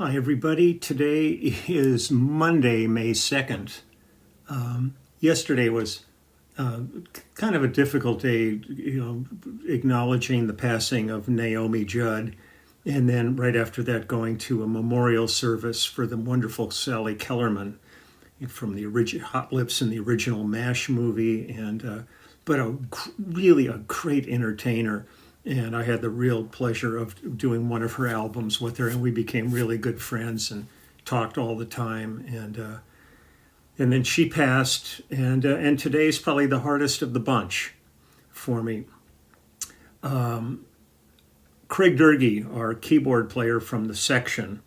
Hi, everybody. Today is Monday, May 2nd. Yesterday was uh, kind of a difficult day, acknowledging the passing of Naomi Judd, and then right after that, going to a memorial service for the wonderful Sally Kellerman from the original Hot Lips in the original MASH movie, and really a great entertainer. And I had the real pleasure of doing one of her albums with her, and we became really good friends and talked all the time. And then she passed, and today's probably the hardest of the bunch for me. Craig Durgee, our keyboard player from the Section,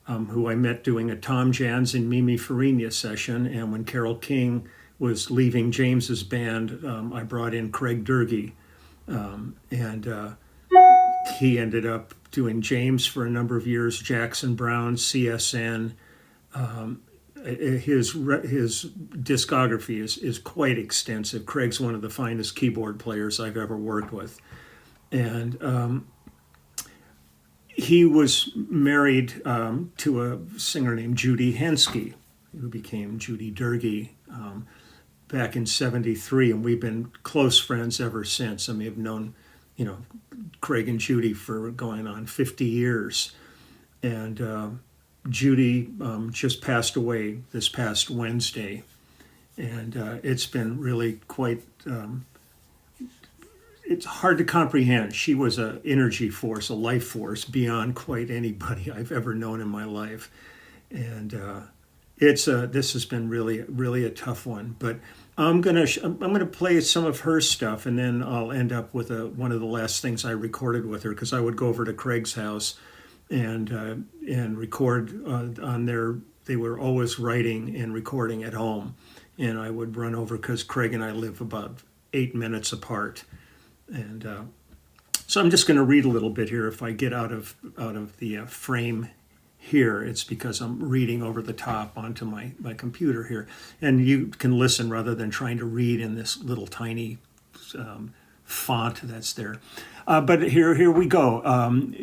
who I met doing a Tom Jans and Mimi Farina session. And when Carole King was leaving James's band, I brought in Craig Durgee. And he ended up doing James for a number of years, Jackson Browne, CSN. His discography is quite extensive. Craig's one of the finest keyboard players I've ever worked with. And he was married to a singer named Judy Henske, who became Judy Durgee back in '73, and we've been close friends ever since. I mean, I've known, Craig and Judy for going on 50 years. And Judy just passed away this past Wednesday. And it's been really quite, it's hard to comprehend. She was an energy force, a life force beyond quite anybody I've ever known in my life. And this has been really a tough one. But I'm gonna play some of her stuff, and then I'll end up with one of the last things I recorded with her, because I would go over to Craig's house and record on their. They were always writing and recording at home, and I would run over because Craig and I live about 8 minutes apart, and so I'm just going to read a little bit here. If I get out of the frame here, it's because I'm reading over the top onto my computer here, and you can listen rather than trying to read in this little tiny font that's there. But here we go.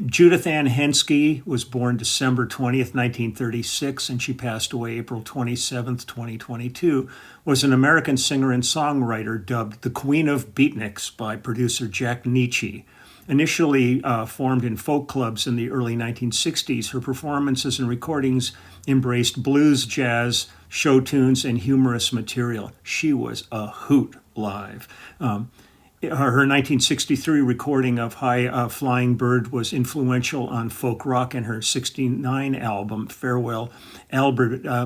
Judith Ann Henske was born December 20th, 1936, and she passed away April 27th, 2022, was an American singer and songwriter dubbed the Queen of Beatniks by producer Jack Nietzsche. Initially formed in folk clubs in the early 1960s, her performances and recordings embraced blues, jazz, show tunes, and humorous material. She was a hoot live. Her 1963 recording of High Flying Bird was influential on folk rock, and her '69 album, Farewell Aldebaran,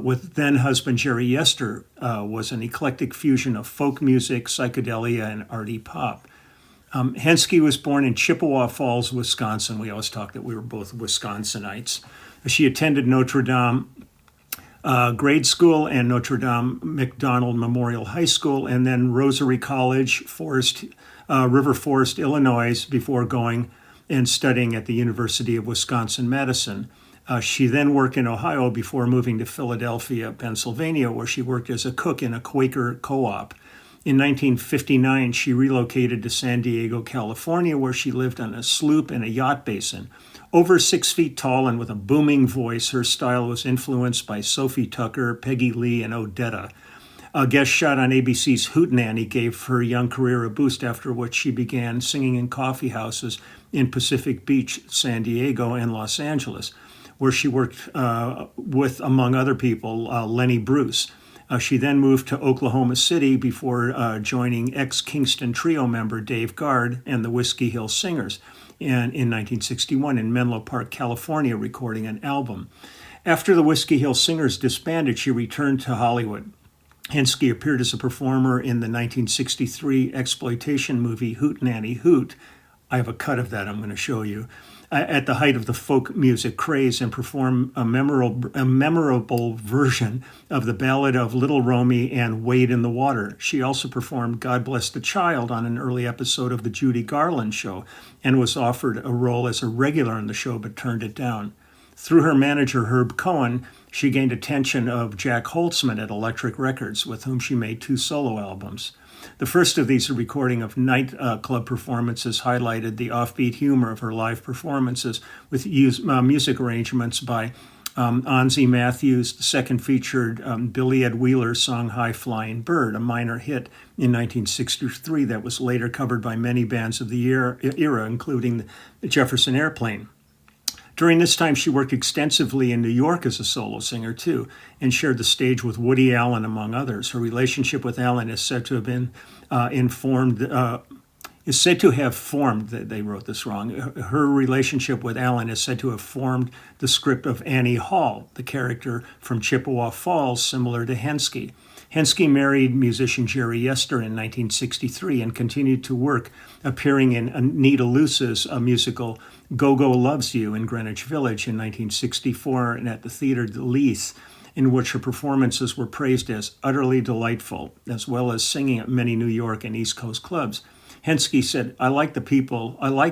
with then-husband Jerry Yester, was an eclectic fusion of folk music, psychedelia, and arty pop. Henske was born in Chippewa Falls, Wisconsin. We always talk that we were both Wisconsinites. She attended Notre Dame grade school and Notre Dame McDonald Memorial High School, and then Rosary College, River Forest, Illinois, before going and studying at the University of Wisconsin-Madison. She then worked in Ohio before moving to Philadelphia, Pennsylvania, where she worked as a cook in a Quaker co-op. In 1959, she relocated to San Diego, California, where she lived on a sloop and a yacht basin. Over 6 feet tall and with a booming voice, her style was influenced by Sophie Tucker, Peggy Lee, and Odetta. A guest shot on ABC's Hootenanny gave her young career a boost, after which she began singing in coffee houses in Pacific Beach, San Diego, and Los Angeles, where she worked with, among other people, Lenny Bruce. She then moved to Oklahoma City before joining ex-Kingston Trio member Dave Guard and the Whiskey Hill Singers, and in 1961 in Menlo Park, California, recording an album. After the Whiskey Hill Singers disbanded, she returned to Hollywood. Henske appeared as a performer in the 1963 exploitation movie Hootenanny Hoot. I have a cut of that I'm going to show you. At the height of the folk music craze, and performed a memorable version of the Ballad of Little Romy and Wade in the Water. She also performed God Bless the Child on an early episode of the Judy Garland Show, and was offered a role as a regular on the show but turned it down. Through her manager, Herb Cohen, she gained attention of Jack Holtzman at Electric Records, with whom she made 2 solo albums. The first of these, a recording of nightclub performances, highlighted the offbeat humor of her live performances with music arrangements by Anzi Matthews. The second featured Billy Ed Wheeler's song High Flying Bird, a minor hit in 1963 that was later covered by many bands of the era, including the Jefferson Airplane. During this time, she worked extensively in New York as a solo singer, too, and shared the stage with Woody Allen, among others. Her relationship with Allen is said to have been they wrote this wrong. Her relationship with Allen is said to have formed the script of Annie Hall, the character from Chippewa Falls, similar to Henske. Henske married musician Jerry Yester in 1963 and continued to work, appearing in Anita Luce's musical Go-Go Loves You in Greenwich Village in 1964 and at the Theatre de Lys, in which her performances were praised as utterly delightful, as well as singing at many New York and East Coast clubs. Henske said, I like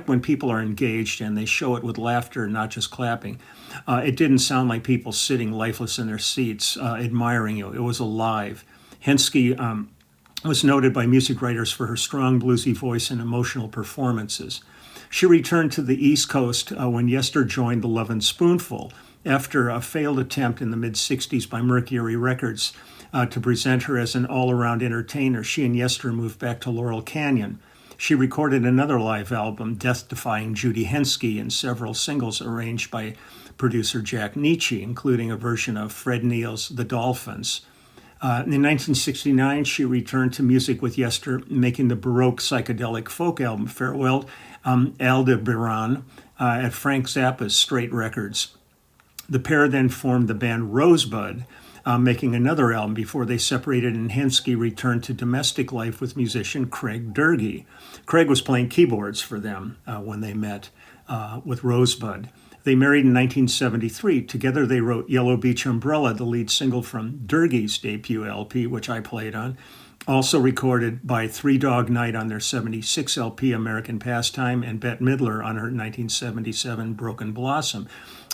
when people are engaged and they show it with laughter, not just clapping. It didn't sound like people sitting lifeless in their seats, admiring you. It was alive. Henske was noted by music writers for her strong bluesy voice and emotional performances. She returned to the East Coast when Yester joined the Lovin' Spoonful after a failed attempt in the mid-'60s by Mercury Records to present her as an all-around entertainer. She and Yester moved back to Laurel Canyon. She recorded another live album, Death-Defying Judy Henske, and several singles arranged by producer Jack Nietzsche, including a version of Fred Neil's The Dolphins. In 1969, she returned to music with Yester, making the Baroque psychedelic folk album Farewell Aldebaran at Frank Zappa's Straight Records. The pair then formed the band Rosebud, making another album before they separated, and Henske returned to domestic life with musician Craig Durgee. Craig was playing keyboards for them when they met with Rosebud. They married in 1973. Together they wrote Yellow Beach Umbrella, the lead single from Durgee's debut LP, which I played on. Also recorded by Three Dog Night on their 76 LP American Pastime, and Bette Midler on her 1977 Broken Blossom.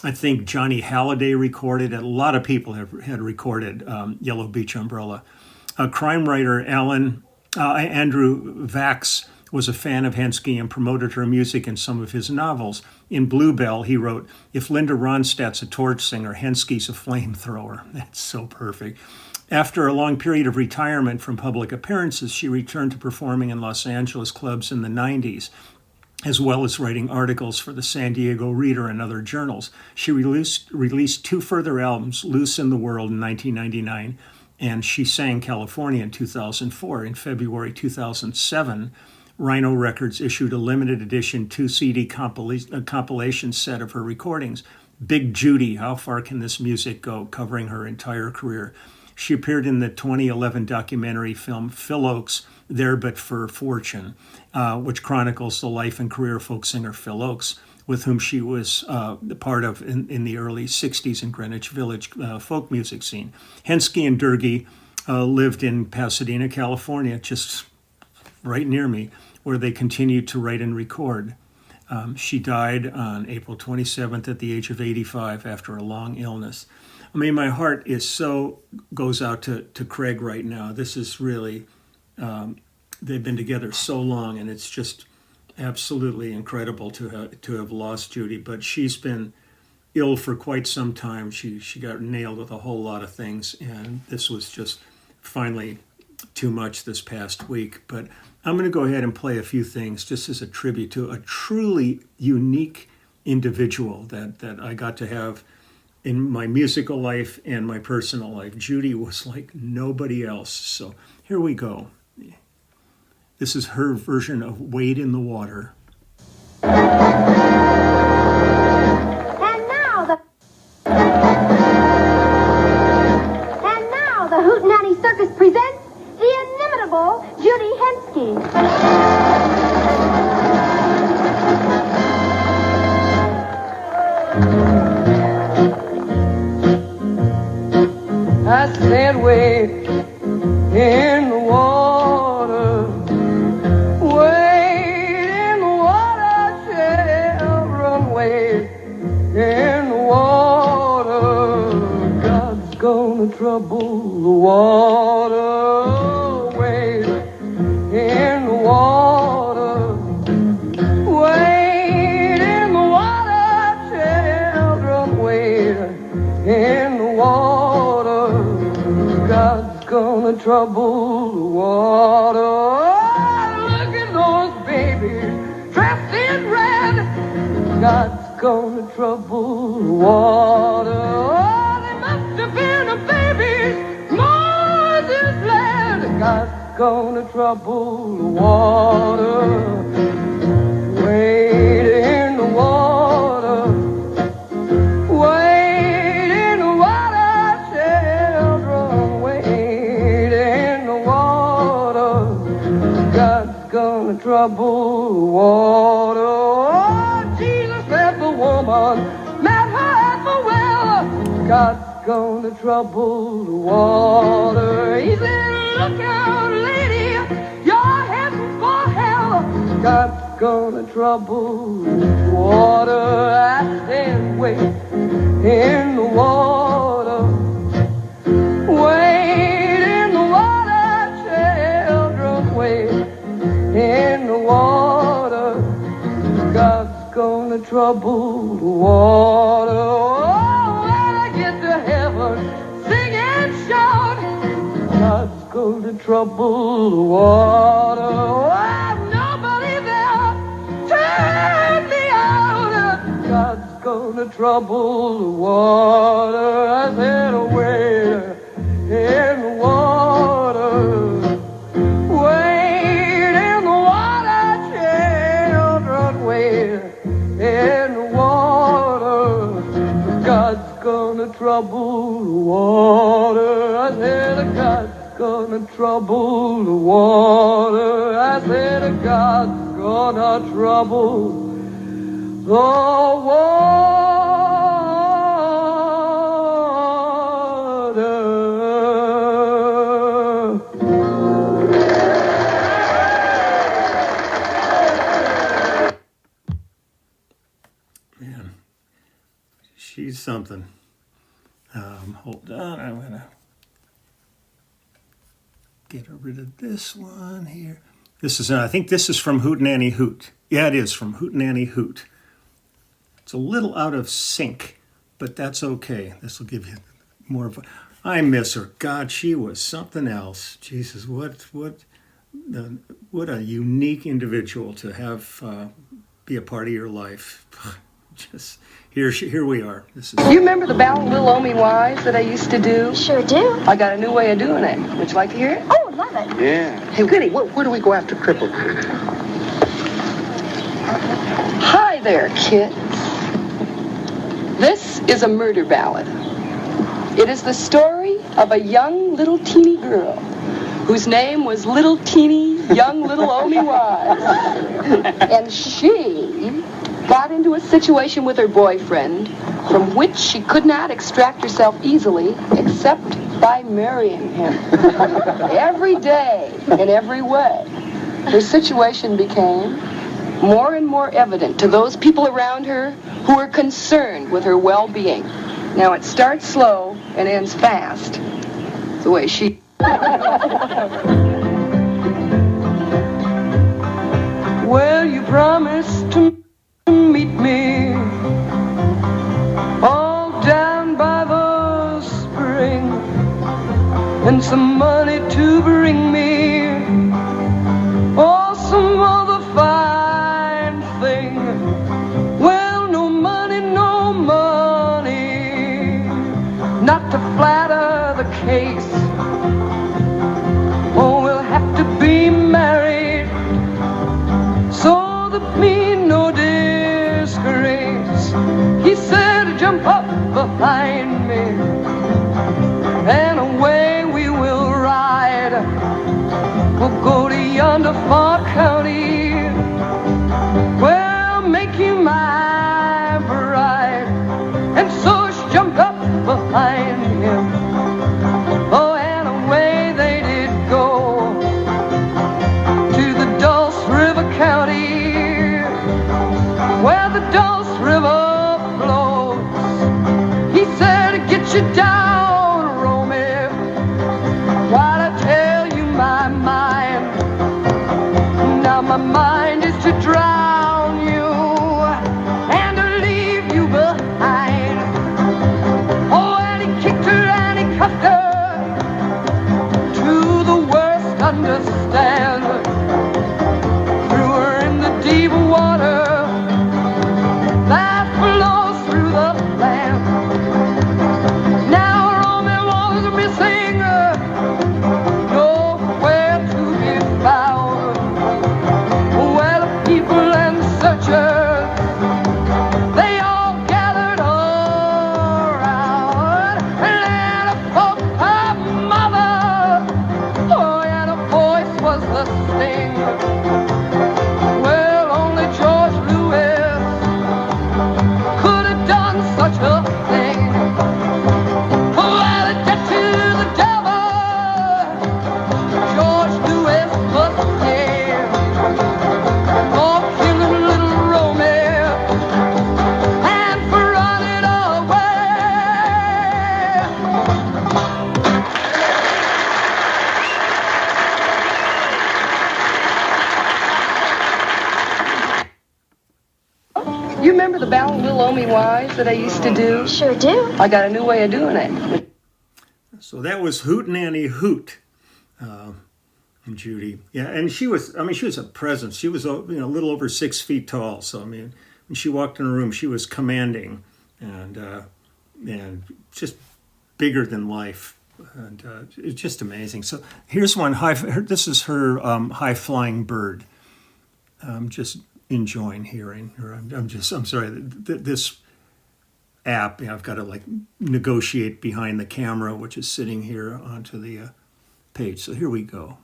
I think Johnny Halliday recorded it. A lot of people had recorded Yellow Beach Umbrella. Crime writer Andrew Vax was a fan of Henske and promoted her music in some of his novels. In Bluebell, he wrote, "If Linda Ronstadt's a torch singer, Henske's a flamethrower." That's so perfect. After a long period of retirement from public appearances, she returned to performing in Los Angeles clubs in the 90s, as well as writing articles for the San Diego Reader and other journals. She released two further albums, Loose in the World in 1999, and She Sang California in 2004. In February 2007, Rhino Records issued a limited edition 2-CD compilation set of her recordings, Big Judy, How Far Can This Music Go?, covering her entire career. She appeared in the 2011 documentary film Phil Oakes, There But For Fortune, which chronicles the life and career of folk singer Phil Oakes, with whom she was part of in the early 60s in Greenwich Village folk music scene. Henske and Durgee lived in Pasadena, California, just right near me, where they continued to write and record. She died on April 27th at the age of 85 after a long illness. I mean, my heart goes out to Craig right now. This is really, they've been together so long, and it's just absolutely incredible to have lost Judy. But she's been ill for quite some time. She got nailed with a whole lot of things, and this was just finally too much this past week. But I'm going to go ahead and play a few things just as a tribute to a truly unique individual that I got to have in my musical life and my personal life. Judy was like nobody else. So here we go. This is her version of Wade in the Water. And now the Hootenanny Circus presents the inimitable Judy Henske. I said wade in the water, wade in the God's gonna trouble the water. Oh, they must have been a baby Moses led. God's gonna trouble the water. Wade in the water. Wade in the water, children. Wade in the water. God's gonna trouble the water. Oh, Jesus met the woman, met her at the well. God's gonna trouble the water. He said, look out, lady, you're heading for hell. God's gonna trouble the water. I said, wait in the water. Wait in the water, children. Wait in the water. God's gonna trouble the water. Oh, when I get to heaven, sing and shout. God's gonna trouble the water. Oh, I've nobody there. Turn me out. God's gonna trouble the water. I said, wait in the water. Wait in the water, children. Wait in the water. God's gonna trouble the water. I said, God's gonna trouble the water. I said, God's gonna trouble the water. Man, she's something. Hold on, I'm gonna get rid of this one here. This is, I think this is from Hootenanny Hoot. Yeah, it is from Hootenanny Hoot. It's a little out of sync, but that's okay. This will give you more of a... I miss her. God, she was something else. Jesus, what a unique individual to have be a part of your life. Just here we are. This is. You remember the ballad Little Omi Wise that I used to do? Sure do. I got a new way of doing it. Would you like to hear it? Oh, love it. Yeah. Hey, Goody, where do we go after Crippled? Hi there, kids. This is a murder ballad. It is the story of a young little teeny girl whose name was Little Teeny Young Little Omi Wise. And she got into a situation with her boyfriend from which she could not extract herself easily except by marrying him. Every day, in every way, her situation became more and more evident to those people around her who were concerned with her well-being. Now, it starts slow and ends fast. It's the way she... Well, you promised to meet me all down by the spring and some money to bring me or some other fine thing. Well, no money, not to flatter the case. Oh, we'll have to be married so that me no disgrace. He said, jump up behind me and away we will ride. We'll go to yonder far county where I'll make you my bride. And so she jumped up behind him. Oh, and away they did go to the Dulce River County where the Dulce River flows. He said, get you down, Romeo, while I tell you my mind. Now my mind is to drown you and to leave you behind. Oh, and he kicked her and he cuffed her to the worst understand. Threw her in the deep water. remember the Ballad Will Owe Me Wise that I used to do? Sure do. I got a new way of doing it. So that was Hootenanny Hoot, and Judy. Yeah, and she was a presence. She was, a little over 6 feet tall. So, I mean, when she walked in a room, she was commanding and just bigger than life. And it's just amazing. So here's one. This is her high-flying bird. I'm just enjoying hearing her. I'm sorry. This app, I've got to like negotiate behind the camera, which is sitting here onto the page. So here we go.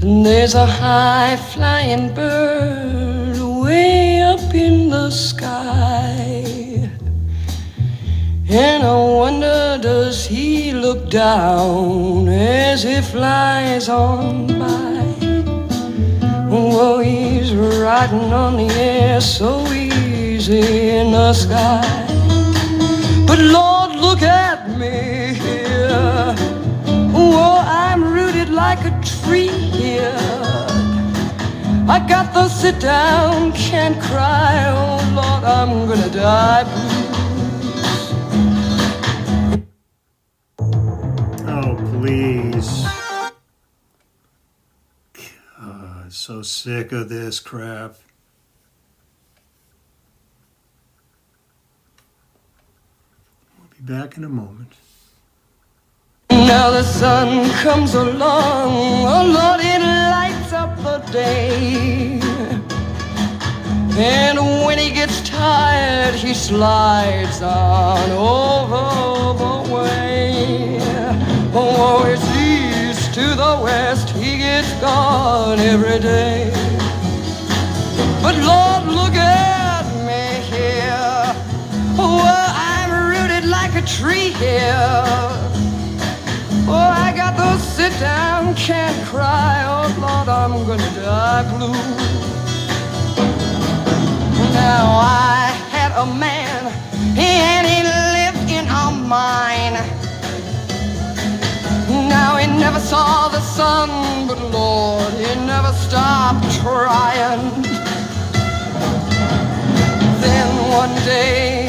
And there's a high-flying bird way up in the sky. And I wonder, does he look down as he flies on by? Oh, he's riding on the air so easy in the sky. But Lord, look at me here. Oh, I'm rooted like a tree here. I got the sit down, can't cry. Oh Lord, I'm gonna die blue. Oh, please. God, so sick of this crap. We'll be back in a moment. Now the sun comes along, oh Lord, it lights up the day. And when he gets tired, he slides on over the way. Oh, it's east to the west, he gets gone every day. But Lord, look at me here. Oh, I'm rooted like a tree here. Oh, I got those sit down, can't cry. Oh, Lord, I'm gonna die blue. Now I had a man, and he lived in a mine. Now he never saw the sun, but Lord, he never stopped trying. Then one day,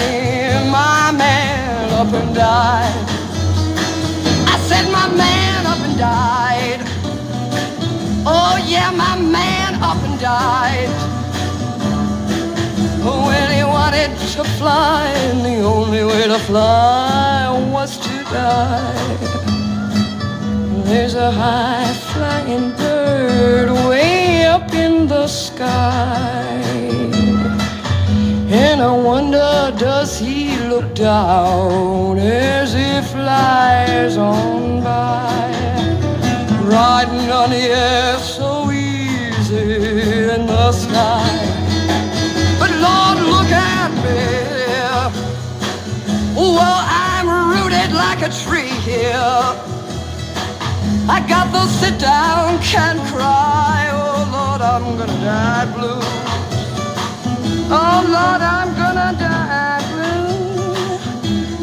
my man up and died. Said my man up and died. Oh yeah, my man up and died. When he wanted to fly, and the only way to fly was to die. There's a high-flying bird way up in the sky. And I wonder, does he look down as he flies on by? Riding on the air so easy in the sky. But Lord, look at me. Well, I'm rooted like a tree here. I got those sit down, can't cry. Oh Lord, I'm gonna die blue. Oh Lord, I'm gonna die blue.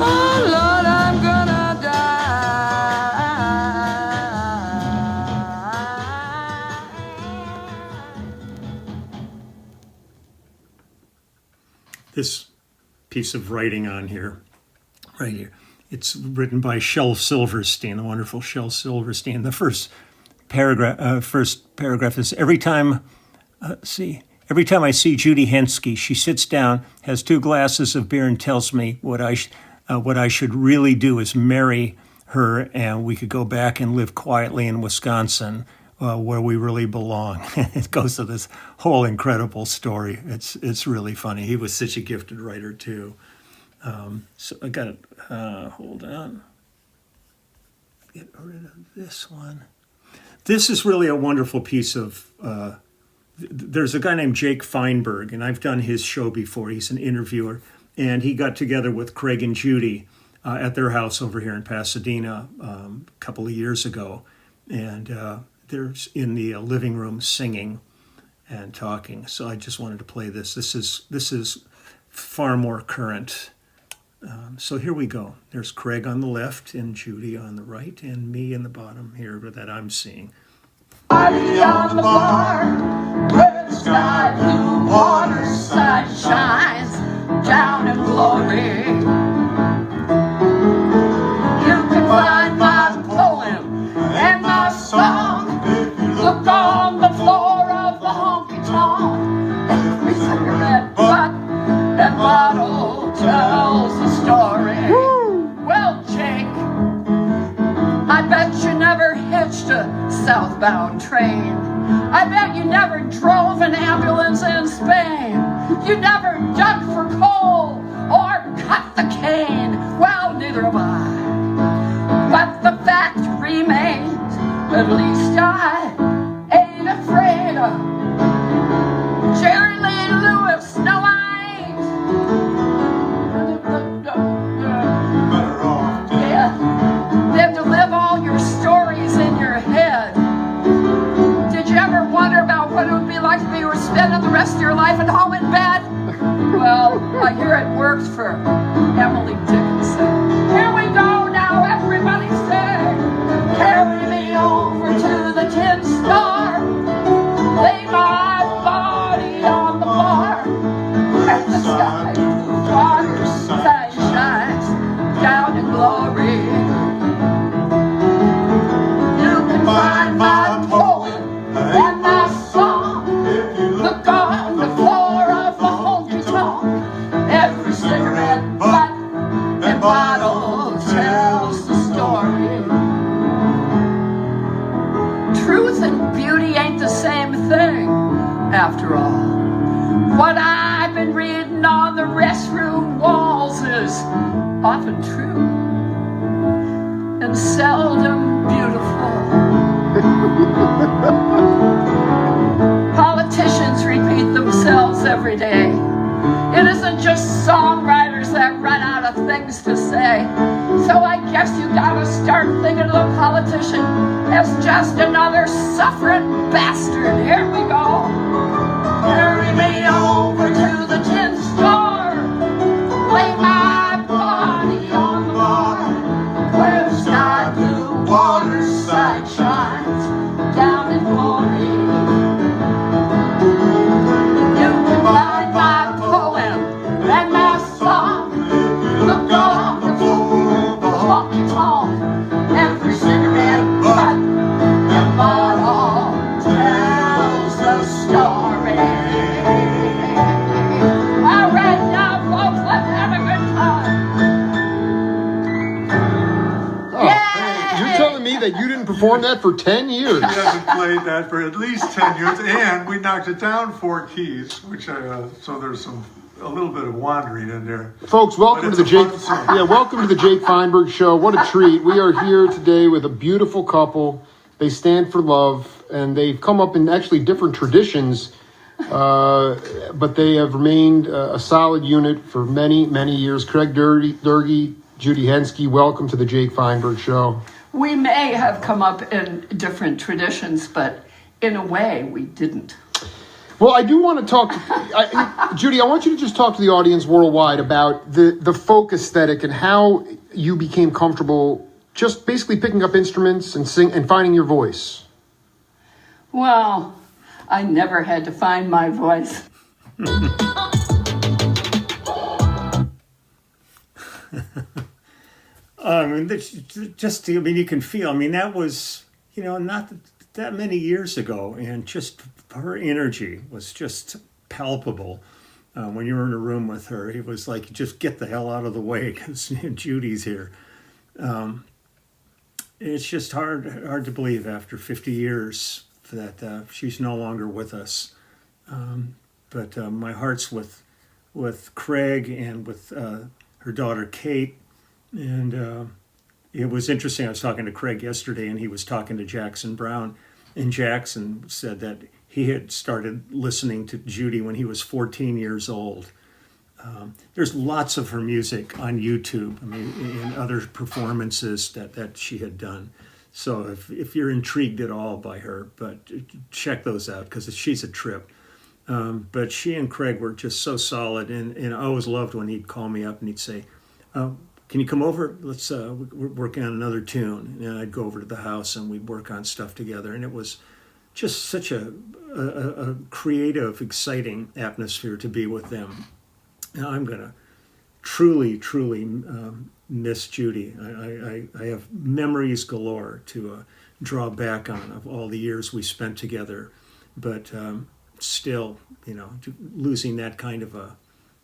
Oh Lord, I'm gonna die. This piece of writing on here, right here, it's written by Shel Silverstein, the wonderful Shel Silverstein. The first paragraph is, every time I see Judy Henske, she sits down, has 2 glasses of beer, and tells me what I should really do is marry her, and we could go back and live quietly in Wisconsin, where we really belong. It goes to this whole incredible story. It's really funny. He was such a gifted writer too. So I got it. Hold on. Get rid of this one. This is really a wonderful piece of. There's a guy named Jake Feinberg, and I've done his show before. He's an interviewer, and he got together with Craig and Judy at their house over here in Pasadena a couple of years ago, and they're in the living room singing and talking. So I just wanted to play this. This is far more current So here we go. There's Craig on the left and Judy on the right and me in the bottom here that I'm seeing. Party on the bar, where the sky blue water sun shines down in glory. You can find my poem and my song. Look on the floor of the honky-tonk. Every cigarette butt and bottle tells a story. Well, Jake, I bet you never hitched a southbound train. I bet you never drove an ambulance in Spain. You never dug for coal or cut the cane. Well, neither have I. But the fact remains, at least I ain't afraid of Jerry Lee Lewis. No, I ain't. Better off. Yeah, than to live all your stories in your head. Did you ever wonder about what it would be like if you were spending the rest of your life at home in bed? Well, I hear it worked for Emily Dickinson. Here we go now, everybody say, carry me over to the Tin Star. Lay my body on the bar. Where the sky blue water sun shines down in glory. You can find my poem and my song. Look on the floor of the honky-tonk. Every cigarette butt and bottle tells the story. Truth and beauty ain't the same thing, after all. What I've been reading on the restroom walls is often true and seldom beautiful. Politicians repeat themselves every day. It isn't just songwriters that run out of things to say. So I guess you gotta start thinking of the politician as just another suffering bastard. Here we go. Carry me over to the Tin Star. Lay my body on the bar. Where the sky blue water side shines down in glory. You can find my poem and my song. Look on the floor of the honky-tonk. Every cigarette butt and bottle tells a story. All right now, folks, let's have a good time. Oh, Yay! you're telling me that you didn't perform that for 10 years? He hasn't played that for at least 10 years, and we knocked it down 4 keys, which so there's a little bit of wandering in there. Folks, welcome But to it's the a Jake. fun song. Yeah, welcome to the Jake Feinberg Show. What a treat! We are here today with a beautiful couple. They stand for love, and they've come up in actually different traditions, but they have remained a solid unit for many, many years. Craig Durgy, Judy Henske, welcome to the Jake Feinberg Show. We may have come up in different traditions, but in a way we didn't. Well, I do want to talk to Judy. I want you to just talk to the audience worldwide about the folk aesthetic and how you became comfortable just basically picking up instruments and sing and finding your voice. Well, I never had to find my voice. You can feel. I mean, that was, not that many years ago, and just her energy was just palpable. When you were in a room with her, it was like, just get the hell out of the way because Judy's here. It's just hard to believe after 50 years that she's no longer with us. But my heart's with Craig and with her daughter Kate. And it was interesting. I was talking to Craig yesterday, and he was talking to Jackson Brown. And Jackson said that he had started listening to Judy when he was 14 years old. There's lots of her music on YouTube, and other performances that she had done. So if you're intrigued at all by her, but check those out because she's a trip. But she and Craig were just so solid, and I always loved when he'd call me up and he'd say, can you come over? Let's we're working on another tune. And I'd go over to the house and we'd work on stuff together. And it was just such a creative, exciting atmosphere to be with them. Now I'm gonna truly miss Judy. I have memories galore to draw back on of all the years we spent together, but still, losing that kind of a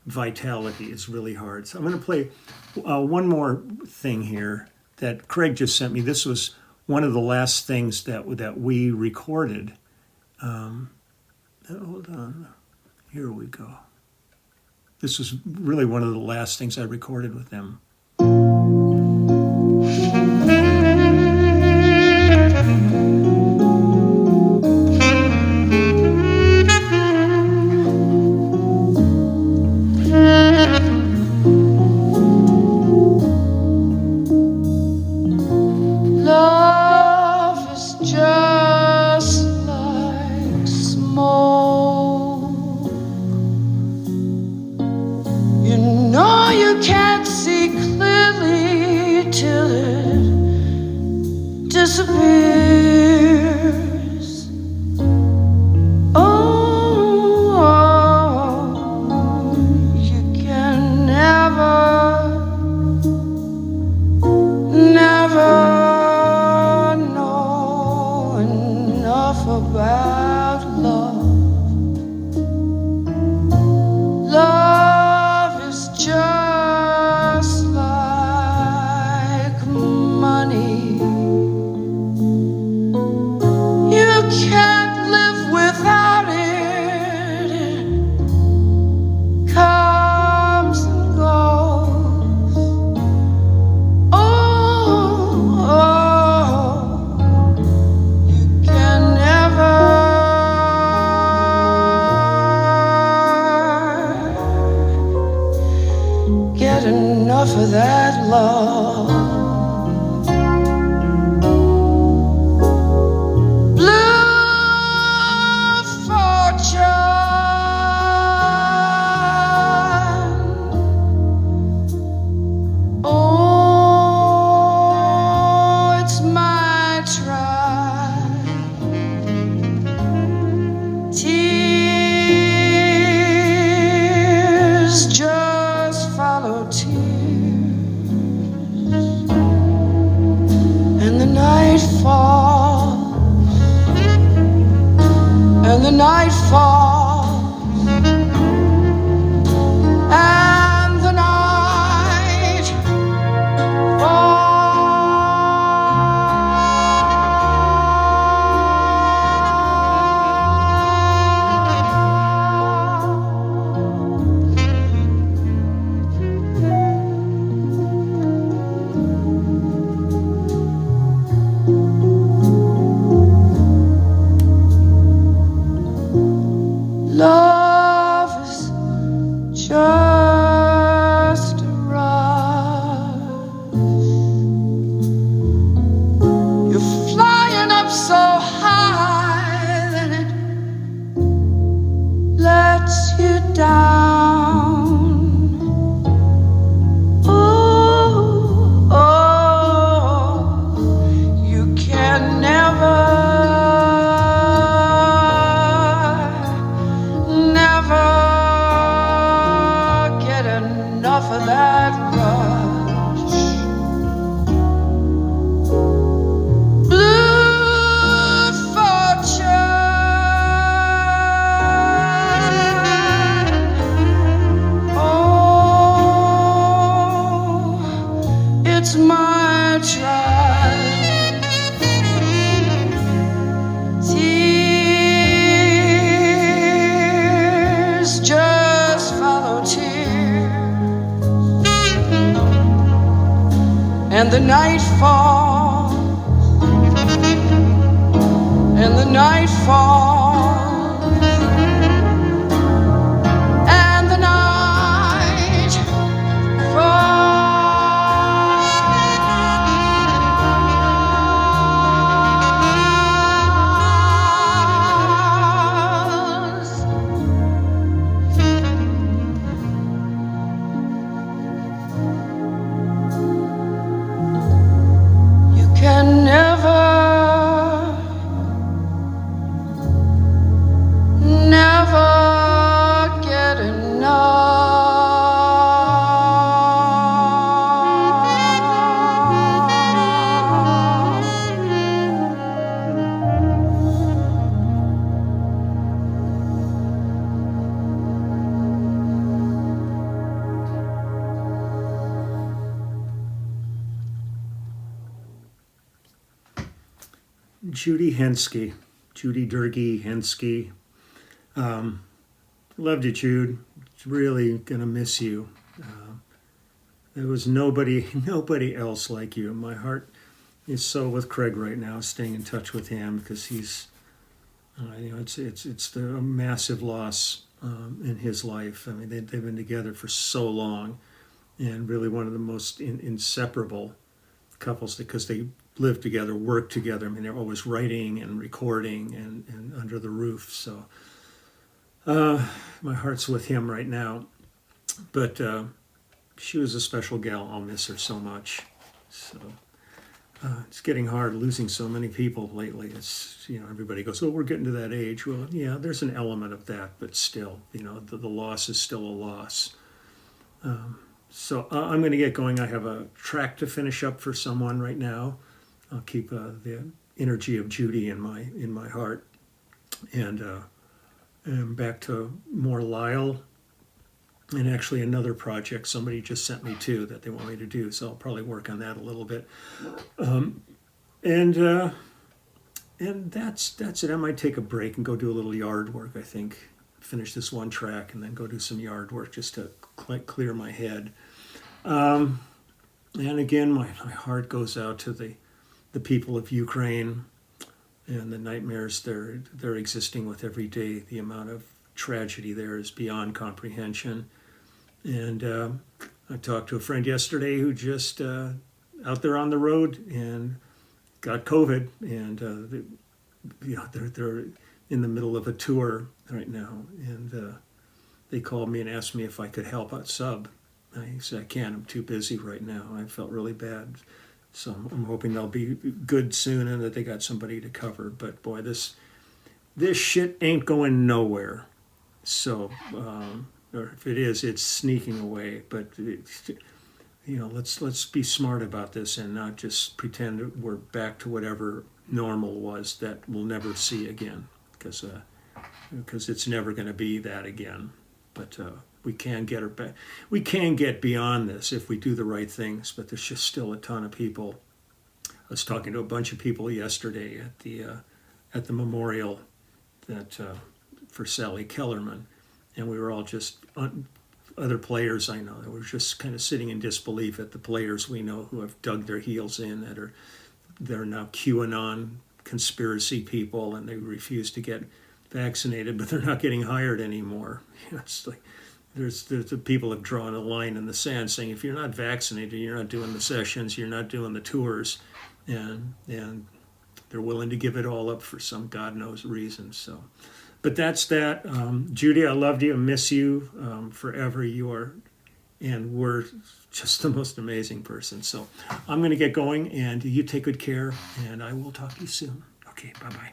vitality is really hard. So I'm going to play one more thing here that Craig just sent me. This was one of the last things that we recorded. Hold on. Here we go. This was really one of the last things I recorded with them. Disappears. Oh, you can never know enough about love. Love is just like money. Can't live without it. It comes and goes. Oh, you can never get enough of that love. The night falls, and the night love is just a rush. You're flying up so high that it lets you down. Oh, you can never for that rush. Blue fortune. Oh, it's my trial. Tears just follow tears. And the night falls, and the night falls, and the night falls. Judy Henske, Judy Durkee Henske. Loved you, Jude. Really gonna miss you. There was nobody else like you. My heart is so with Craig right now, staying in touch with him because he's, it's a massive loss in his life. I mean, they've been together for so long, and really one of the most inseparable couples because they live together, work together. I mean, they're always writing and recording and under the roof. So my heart's with him right now. But she was a special gal. I'll miss her so much. So it's getting hard losing so many people lately. It's, everybody goes, oh, we're getting to that age. Well, yeah, there's an element of that, but still, the loss is still a loss. So I'm going to get going. I have a track to finish up for someone right now. I'll keep the energy of Judy in my heart. And back to more Lyle. And actually another project somebody just sent me to that they want me to do. So I'll probably work on that a little bit. And that's it. I might take a break and go do a little yard work, I think. Finish this one track and then go do some yard work just to clear my head. And again, my heart goes out to the people of Ukraine and the nightmares they're existing with every day. The amount of tragedy there is beyond comprehension. And I talked to a friend yesterday who just out there on the road and got COVID, and they're in the middle of a tour right now, and they called me and asked me if I could help out sub. I said I can't. I'm too busy right now. I felt really bad, so I'm hoping they'll be good soon and that they got somebody to cover. But boy, this shit ain't going nowhere. So, or if it is, it's sneaking away. But let's be smart about this and not just pretend we're back to whatever normal was that we'll never see again, because it's never going to be that again. But we can get her back. We can get beyond this if we do the right things. But there's just still a ton of people. I was talking to a bunch of people yesterday at the memorial that for Sally Kellerman, and we were all just other players I know that were just kind of sitting in disbelief at the players we know who have dug their heels in, they're now QAnon conspiracy people, and they refuse to get vaccinated, but they're not getting hired anymore. It's like there's the people have drawn a line in the sand saying if you're not vaccinated, you're not doing the sessions, you're not doing the tours, and they're willing to give it all up for some God knows reason. So, but that's that. Judy, I loved you. I miss you forever. You are, and we're just the most amazing person. So I'm going to get going, and you take good care, and I will talk to you soon. Okay, bye-bye.